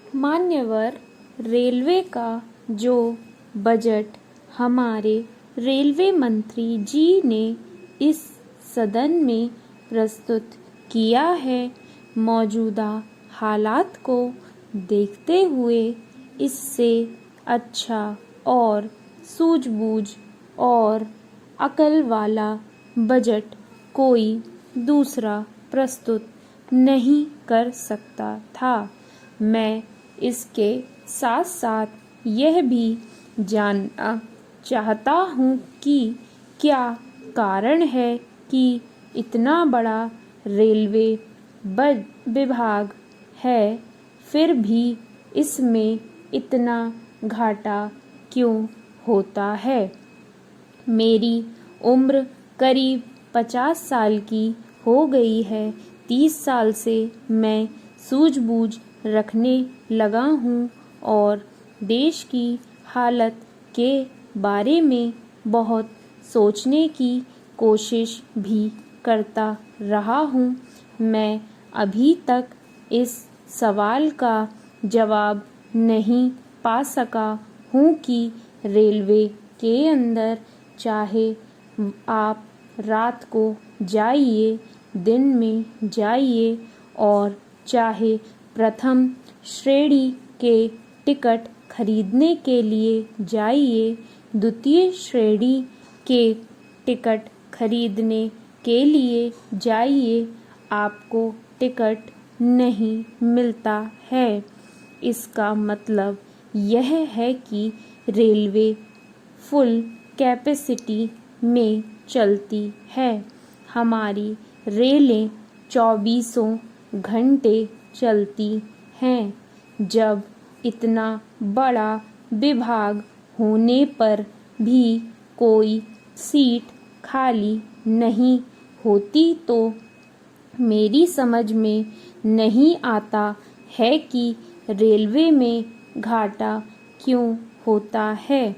मान्यवर, रेलवे का जो बजट हमारे रेलवे मंत्री जी ने इस सदन में प्रस्तुत किया है, मौजूदा हालात को देखते हुए इससे अच्छा और सूझबूझ और अकल वाला बजट कोई दूसरा प्रस्तुत नहीं कर सकता था। मैं इसके साथ साथ यह भी जानना चाहता हूँ कि क्या कारण है कि इतना बड़ा रेलवे विभाग है, फिर भी इसमें इतना घाटा क्यों होता है। मेरी उम्र करीब 50 साल की हो गई है। 30 साल से मैं सूझबूझ रखने लगा हूँ और देश की हालत के बारे में बहुत सोचने की कोशिश भी करता रहा हूँ। मैं अभी तक इस सवाल का जवाब नहीं पा सका हूँ कि रेलवे के अंदर चाहे आप रात को जाइए, दिन में जाइए और चाहे प्रथम श्रेणी के टिकट खरीदने के लिए जाइए, द्वितीय श्रेणी के टिकट खरीदने के लिए जाइए, आपको टिकट नहीं मिलता है। इसका मतलब यह है कि रेलवे फुल कैपेसिटी में चलती है। हमारी रेलें 24 घंटे चलती हैं। जब इतना बड़ा विभाग होने पर भी कोई सीट खाली नहीं होती तो मेरी समझ में नहीं आता है कि रेलवे में घाटा क्यों होता है।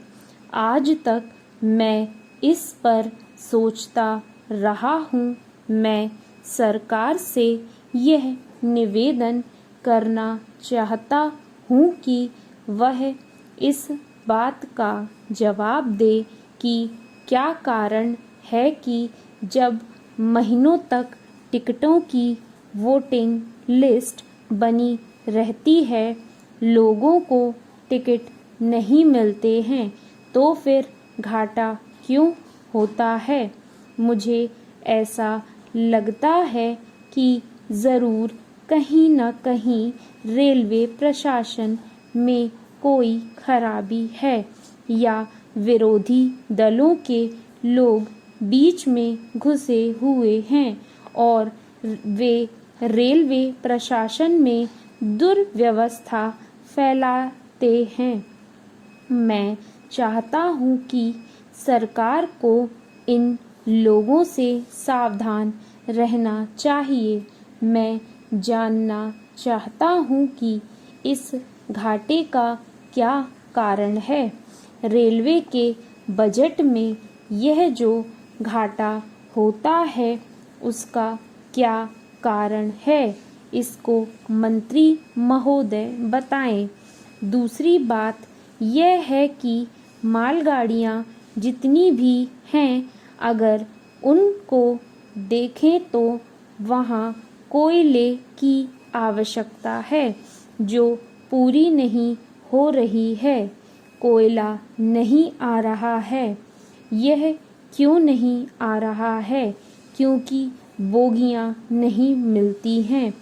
आज तक मैं इस पर सोचता रहा हूँ। मैं सरकार से यह निवेदन करना चाहता हूँ कि वह इस बात का जवाब दे कि क्या कारण है कि जब महीनों तक टिकटों की वोटिंग लिस्ट बनी रहती है, लोगों को टिकट नहीं मिलते हैं, तो फिर घाटा क्यों होता है। मुझे ऐसा लगता है कि ज़रूर कहीं न कहीं रेलवे प्रशासन में कोई खराबी है या विरोधी दलों के लोग बीच में घुसे हुए हैं और वे रेलवे प्रशासन में दुर्व्यवस्था फैलाते हैं। मैं चाहता हूँ कि सरकार को इन लोगों से सावधान रहना चाहिए। मैं जानना चाहता हूँ कि इस घाटे का क्या कारण है। रेलवे के बजट में यह जो घाटा होता है उसका क्या कारण है, इसको मंत्री महोदय बताएं। दूसरी बात यह है कि मालगाड़ियाँ जितनी भी हैं, अगर उनको देखें तो वहाँ कोयले की आवश्यकता है जो पूरी नहीं हो रही है। कोयला नहीं आ रहा है। यह क्यों नहीं आ रहा है? क्योंकि बोगियां नहीं मिलती हैं।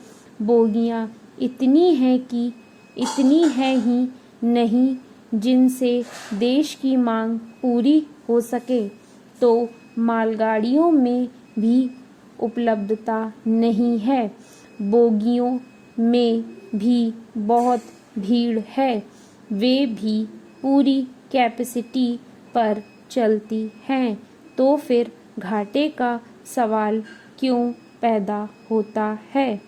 बोगियां इतनी हैं कि इतनी है ही नहीं जिनसे देश की मांग पूरी हो सके, तो मालगाड़ियों में भी उपलब्धता नहीं है। बोगियों में भी बहुत भीड़ है। वे भी पूरी कैपेसिटी पर चलती हैं, तो फिर घाटे का सवाल क्यों पैदा होता है।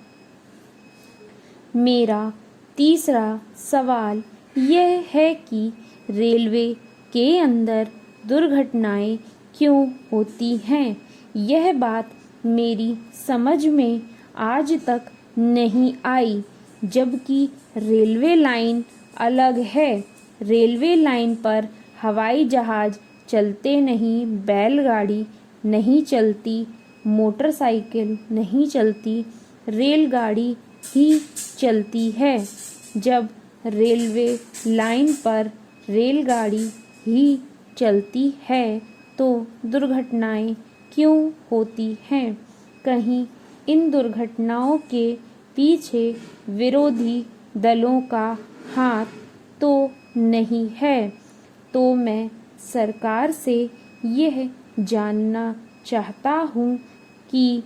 मेरा तीसरा सवाल यह है कि रेलवे के अंदर दुर्घटनाएं क्यों होती हैं। यह बात मेरी समझ में आज तक नहीं आई, जबकि रेलवे लाइन अलग है। रेलवे लाइन पर हवाई जहाज चलते नहीं, बैलगाड़ी नहीं चलती, मोटरसाइकिल नहीं चलती, रेलगाड़ी ही चलती है। जब रेलवे लाइन पर रेलगाड़ी ही चलती है तो दुर्घटनाएं क्यों होती हैं। कहीं इन दुर्घटनाओं के पीछे विरोधी दलों का हाथ तो नहीं है। तो मैं सरकार से यह जानना चाहता हूँ कि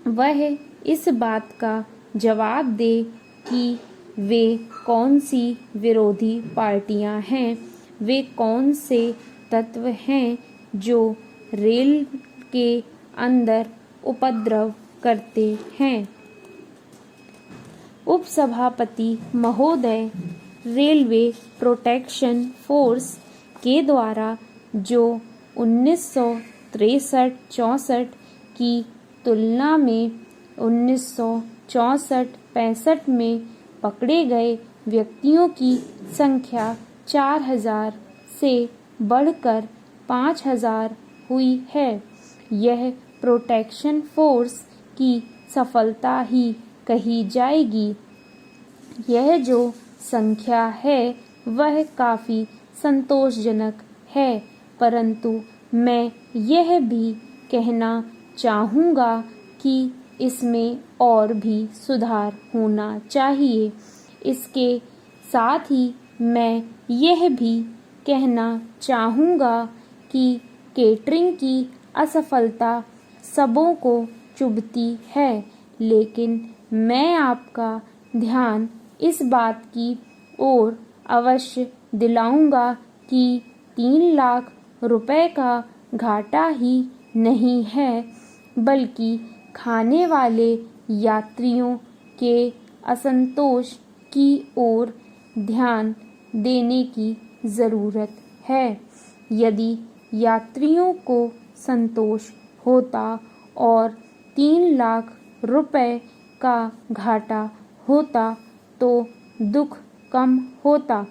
वह इस बात का जवाब दे कि वे कौन सी विरोधी पार्टियां हैं, वे कौन से तत्व हैं जो रेल के अंदर उपद्रव करते हैं। उपसभापति महोदय, रेलवे प्रोटेक्शन फोर्स के द्वारा जो 1963-64 की तुलना में 1964-65 में पकड़े गए व्यक्तियों की संख्या 4000 से बढ़कर 5000 हुई है। यह प्रोटेक्शन फोर्स की सफलता ही कही जाएगी। यह जो संख्या है वह काफ़ी संतोषजनक है, परंतु मैं यह भी कहना चाहूँगा कि इसमें और भी सुधार होना चाहिए। इसके साथ ही मैं यह भी कहना चाहूँगा कि केटरिंग की असफलता सबों को चुभती है, लेकिन मैं आपका ध्यान इस बात की ओर अवश्य दिलाऊंगा कि 3 लाख रुपए का घाटा ही नहीं है, बल्कि खाने वाले यात्रियों के असंतोष की ओर ध्यान देने की ज़रूरत है। यदि यात्रियों को संतोष होता और 3 लाख रुपए का घाटा होता तो दुख कम होता,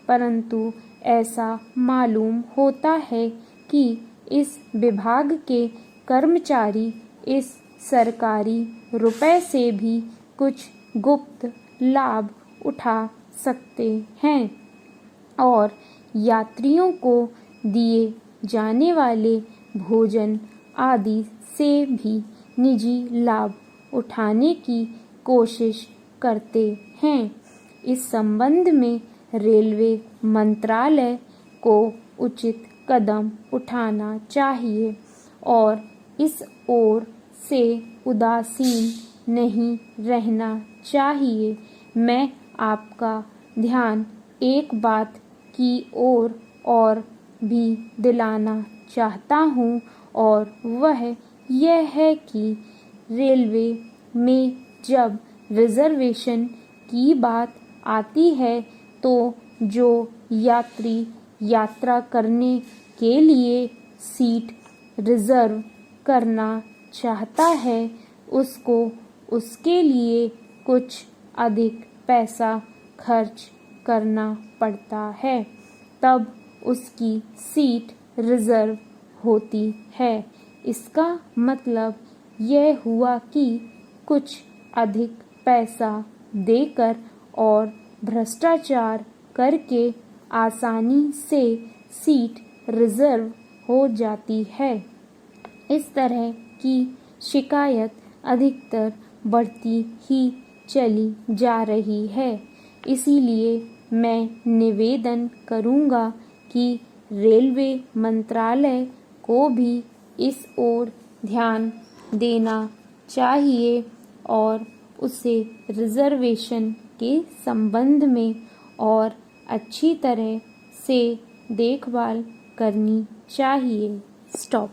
परंतु ऐसा मालूम होता है कि इस विभाग के कर्मचारी इस सरकारी रुपए से भी कुछ गुप्त लाभ उठा सकते हैं और यात्रियों को दिए जाने वाले भोजन आदि से भी निजी लाभ उठाने की कोशिश करते हैं। इस संबंध में रेलवे मंत्रालय को उचित कदम उठाना चाहिए और इस ओर से उदासीन नहीं रहना चाहिए। मैं आपका ध्यान एक बात की ओर और भी दिलाना चाहता हूँ और वह यह है कि रेलवे में जब रिजर्वेशन की बात आती है तो जो यात्री यात्रा करने के लिए सीट रिजर्व करना चाहता है उसको उसके लिए कुछ अधिक पैसा खर्च करना पड़ता है, तब उसकी सीट रिजर्व होती है। इसका मतलब यह हुआ कि कुछ अधिक पैसा देकर और भ्रष्टाचार करके आसानी से सीट रिजर्व हो जाती है। इस तरह की शिकायत अधिकतर बढ़ती ही चली जा रही है। इसीलिए मैं निवेदन करूँगा कि रेलवे मंत्रालय को भी इस ओर ध्यान देना चाहिए और उसे रिजर्वेशन के संबंध में और अच्छी तरह से देखभाल करनी चाहिए। स्टॉप।